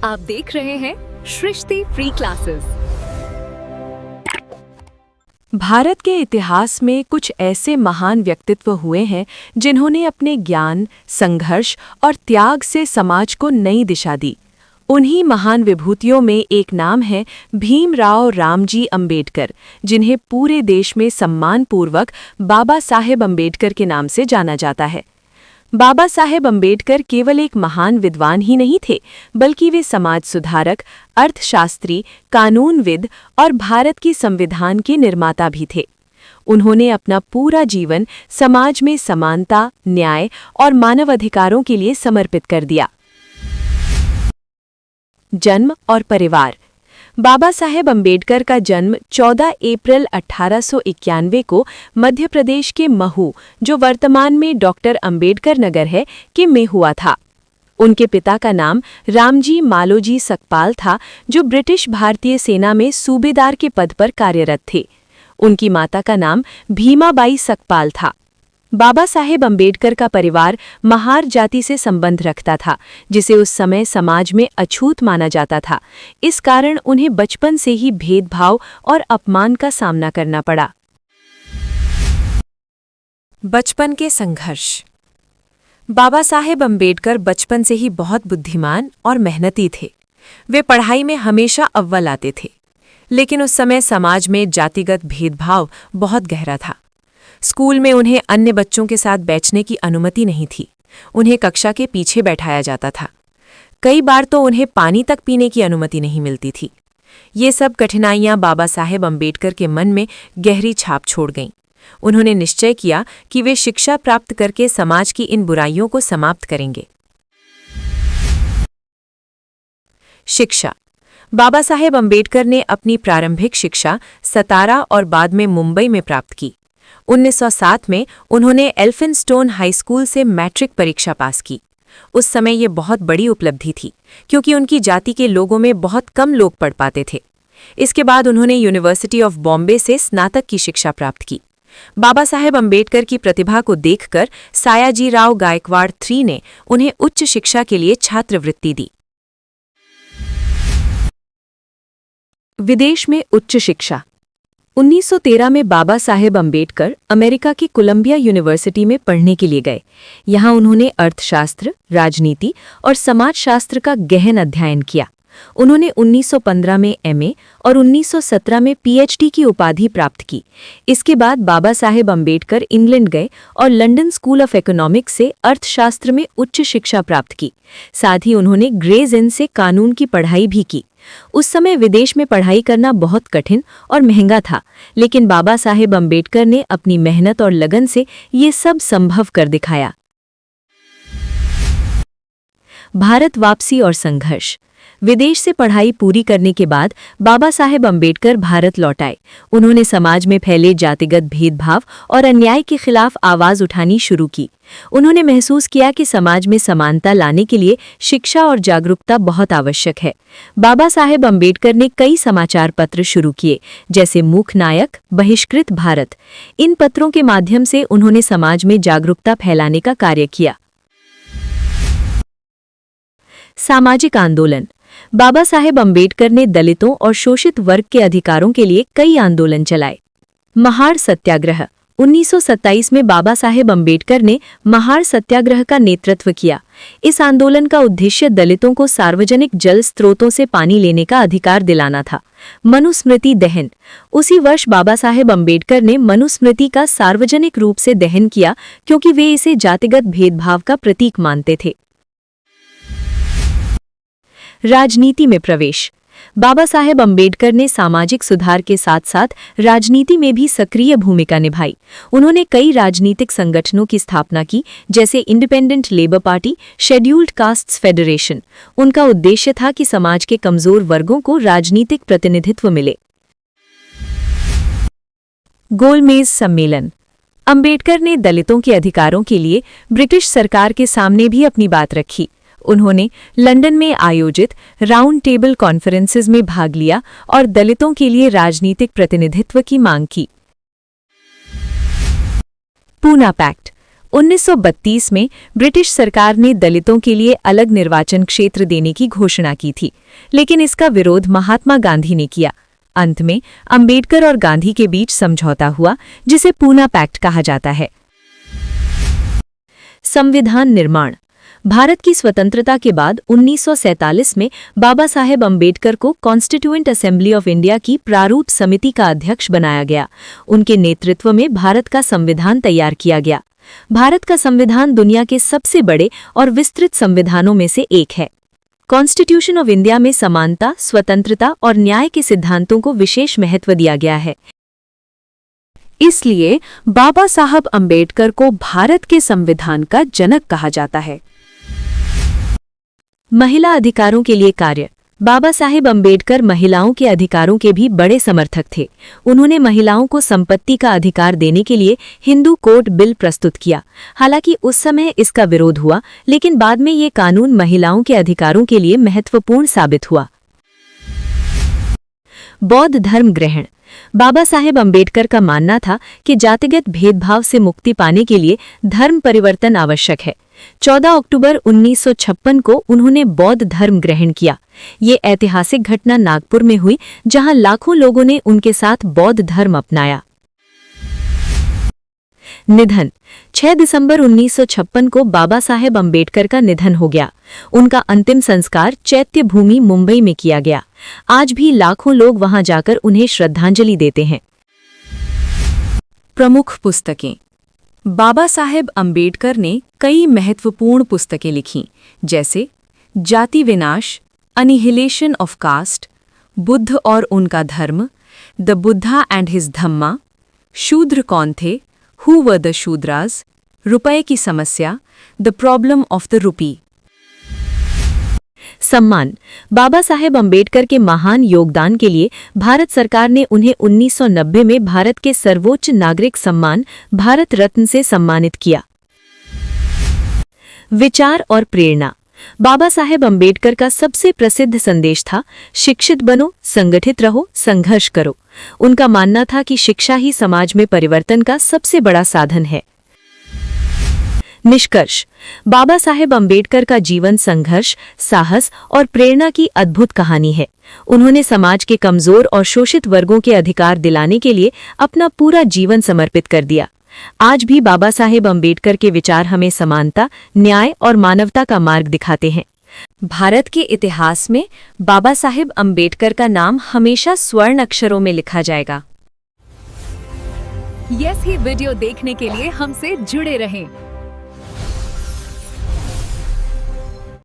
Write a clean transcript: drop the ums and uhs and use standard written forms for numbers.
आप देख रहे हैं सृष्टि फ्री क्लासेस। भारत के इतिहास में कुछ ऐसे महान व्यक्तित्व हुए हैं जिन्होंने अपने ज्ञान, संघर्ष और त्याग से समाज को नई दिशा दी। उन्हीं महान विभूतियों में एक नाम है भीमराव रामजी अंबेडकर, जिन्हें पूरे देश में सम्मानपूर्वक बाबा साहेब अंबेडकर के नाम से जाना जाता है। बाबा साहेब अंबेडकर केवल एक महान विद्वान ही नहीं थे, बल्कि वे समाज सुधारक, अर्थशास्त्री, कानूनविद और भारत की संविधान के निर्माता भी थे। उन्होंने अपना पूरा जीवन समाज में समानता, न्याय और मानवाधिकारों के लिए समर्पित कर दिया। जन्म और परिवार। बाबा साहेब अंबेडकर का जन्म 14 अप्रैल 1891 को मध्य प्रदेश के महू, जो वर्तमान में डॉक्टर अंबेडकर नगर है, के में हुआ था। उनके पिता का नाम रामजी मालोजी सकपाल था, जो ब्रिटिश भारतीय सेना में सूबेदार के पद पर कार्यरत थे। उनकी माता का नाम भीमाबाई सकपाल था। बाबा साहेब अंबेडकर का परिवार महार जाति से संबंध रखता था, जिसे उस समय समाज में अछूत माना जाता था। इस कारण उन्हें बचपन से ही भेदभाव और अपमान का सामना करना पड़ा। बचपन के संघर्ष। बाबा साहेब अंबेडकर बचपन से ही बहुत बुद्धिमान और मेहनती थे। वे पढ़ाई में हमेशा अव्वल आते थे, लेकिन उस समय समाज में जातिगत भेदभाव बहुत गहरा था। स्कूल में उन्हें अन्य बच्चों के साथ बैठने की अनुमति नहीं थी। उन्हें कक्षा के पीछे बैठाया जाता था। कई बार तो उन्हें पानी तक पीने की अनुमति नहीं मिलती थी। ये सब कठिनाइयां बाबा साहेब अंबेडकर के मन में गहरी छाप छोड़ गईं। उन्होंने निश्चय किया कि वे शिक्षा प्राप्त करके समाज की इन बुराइयों को समाप्त करेंगे। शिक्षा। बाबा साहेब अंबेडकर ने अपनी प्रारंभिक शिक्षा सतारा और बाद में मुंबई में प्राप्त की। 1907 में उन्होंने एल्फिनस्टोन हाई स्कूल से मैट्रिक परीक्षा पास की। उस समय ये बहुत बड़ी उपलब्धि थी, क्योंकि उनकी जाति के लोगों में बहुत कम लोग पढ़ पाते थे। इसके बाद उन्होंने यूनिवर्सिटी ऑफ बॉम्बे से स्नातक की शिक्षा प्राप्त की। बाबा साहेब अंबेडकर की प्रतिभा को देखकर सायाजीराव गायकवाड़ III ने उन्हें उच्च शिक्षा के लिए छात्रवृत्ति दी। विदेश में उच्च शिक्षा। 1913 में बाबा साहेब अंबेडकर अमेरिका की कोलंबिया यूनिवर्सिटी में पढ़ने के लिए गए। यहाँ उन्होंने अर्थशास्त्र, राजनीति और समाजशास्त्र का गहन अध्ययन किया। उन्होंने 1915 में MA और 1917 में PhD की उपाधि प्राप्त की। इसके बाद बाबा साहेब अंबेडकर इंग्लैंड गए और लंदन स्कूल ऑफ इकोनॉमिक्स से अर्थशास्त्र में उच्च शिक्षा प्राप्त की। साथ ही उन्होंने ग्रेज इन से कानून की पढ़ाई भी की। उस समय विदेश में पढ़ाई करना बहुत कठिन और महंगा था, लेकिन बाबा साहेब अंबेडकर ने अपनी मेहनत और लगन से ये सब संभव कर दिखाया। भारत वापसी और संघर्ष। विदेश से पढ़ाई पूरी करने के बाद बाबा साहेब अंबेडकर भारत लौट आए। उन्होंने समाज में फैले जातिगत भेदभाव और अन्याय के खिलाफ आवाज उठानी शुरू की। उन्होंने महसूस किया कि समाज में समानता लाने के लिए शिक्षा और जागरूकता बहुत आवश्यक है। बाबा साहेब अंबेडकर ने कई समाचार पत्र शुरू किए, जैसे मूक नायक, बहिष्कृत भारत। इन पत्रों के माध्यम से उन्होंने समाज में जागरूकता फैलाने का कार्य किया। सामाजिक आंदोलन। बाबा साहेब अंबेडकर ने दलितों और शोषित वर्ग के अधिकारों के लिए कई आंदोलन चलाए। महार सत्याग्रह। 1927 में बाबा साहेब अंबेडकर ने महार सत्याग्रह का नेतृत्व किया। इस आंदोलन का उद्देश्य दलितों को सार्वजनिक जल स्रोतों से पानी लेने का अधिकार दिलाना था। मनुस्मृति दहन। उसी वर्ष बाबा साहेब अंबेडकर ने मनुस्मृति का सार्वजनिक रूप से दहन किया, क्योंकि वे इसे जातिगत भेदभाव का प्रतीक मानते थे। राजनीति में प्रवेश। बाबा साहेब अंबेडकर ने सामाजिक सुधार के साथ साथ राजनीति में भी सक्रिय भूमिका निभाई। उन्होंने कई राजनीतिक संगठनों की स्थापना की, जैसे independent labour party, scheduled castes federation. उनका उद्देश्य था कि समाज के कमजोर वर्गों को राजनीतिक प्रतिनिधित्व मिले। गोलमेज सम्मेलन। अंबेडकर ने दलितों के अधिकारों के लिए ब्रिटिश सरकार के सामने भी अपनी बात रखी। उन्होंने लंदन में आयोजित राउंड टेबल कॉन्फ्रेंसेस में भाग लिया और दलितों के लिए राजनीतिक प्रतिनिधित्व की मांग की। पूना पैक्ट। 1932 में ब्रिटिश सरकार ने दलितों के लिए अलग निर्वाचन क्षेत्र देने की घोषणा की थी, लेकिन इसका विरोध महात्मा गांधी ने किया। अंत में अंबेडकर और गांधी के बीच समझौता हुआ, जिसे पूना पैक्ट कहा जाता है। संविधान निर्माण। भारत की स्वतंत्रता के बाद 1947 में बाबा साहेब अंबेडकर को कॉन्स्टिट्यूएंट असेंबली ऑफ इंडिया की प्रारूप समिति का अध्यक्ष बनाया गया। उनके नेतृत्व में भारत का संविधान तैयार किया गया। भारत का संविधान दुनिया के सबसे बड़े और विस्तृत संविधानों में से एक है। कॉन्स्टिट्यूशन ऑफ इंडिया में समानता, स्वतंत्रता और न्याय के सिद्धांतों को विशेष महत्व दिया गया है। इसलिए बाबा साहब अंबेडकर को भारत के संविधान का जनक कहा जाता है। महिला अधिकारों के लिए कार्य। बाबा साहेब अंबेडकर महिलाओं के अधिकारों के भी बड़े समर्थक थे। उन्होंने महिलाओं को संपत्ति का अधिकार देने के लिए हिंदू कोड बिल प्रस्तुत किया। हालांकि उस समय इसका विरोध हुआ, लेकिन बाद में ये कानून महिलाओं के अधिकारों के लिए महत्वपूर्ण साबित हुआ। बौद्ध धर्म ग्रहण। बाबा साहेब अंबेडकर का मानना था कि जातिगत भेदभाव से मुक्ति पाने के लिए धर्म परिवर्तन आवश्यक है। 14 अक्टूबर 1956 को उन्होंने बौद्ध धर्म ग्रहण किया। ये ऐतिहासिक घटना नागपुर में हुई, जहां लाखों लोगों ने उनके साथ बौद्ध धर्म अपनाया। निधन। 6 दिसंबर 1956 को बाबा साहेब अंबेडकर का निधन हो गया। उनका अंतिम संस्कार चैत्य भूमि मुंबई में किया गया। आज भी लाखों लोग वहां जाकर उन्हें श्रद्धांजलि देते हैं। प्रमुख पुस्तकें। बाबा साहेब अंबेडकर ने कई महत्वपूर्ण पुस्तकें लिखीं, जैसे जाति विनाश, अनिहिलेशन ऑफ कास्ट, बुद्ध और उनका धर्म, द बुद्धा एंड हिज धम्मा, शूद्र कौन थे, हु वर द शूद्रास, रुपये की समस्या, the problem of the rupee. सम्मान। बाबा साहेब अंबेडकर के महान योगदान के लिए भारत सरकार ने उन्हें 1990 में भारत के सर्वोच्च नागरिक सम्मान भारत रत्न से सम्मानित किया। विचार और प्रेरणा। बाबा साहेब अंबेडकर का सबसे प्रसिद्ध संदेश था, शिक्षित बनो, संगठित रहो, संघर्ष करो। उनका मानना था कि शिक्षा ही समाज में परिवर्तन का सबसे बड़ा साधन है। निष्कर्ष। बाबा साहेब अंबेडकर का जीवन संघर्ष, साहस और प्रेरणा की अद्भुत कहानी है। उन्होंने समाज के कमजोर और शोषित वर्गों के अधिकार दिलाने के लिए अपना पूरा जीवन समर्पित कर दिया। आज भी बाबा साहेब अंबेडकर के विचार हमें समानता, न्याय और मानवता का मार्ग दिखाते हैं। भारत के इतिहास में बाबा साहेब अंबेडकर का नाम हमेशा स्वर्ण अक्षरों में लिखा जाएगा। यस ही वीडियो देखने के लिए हमसे जुड़े रहें।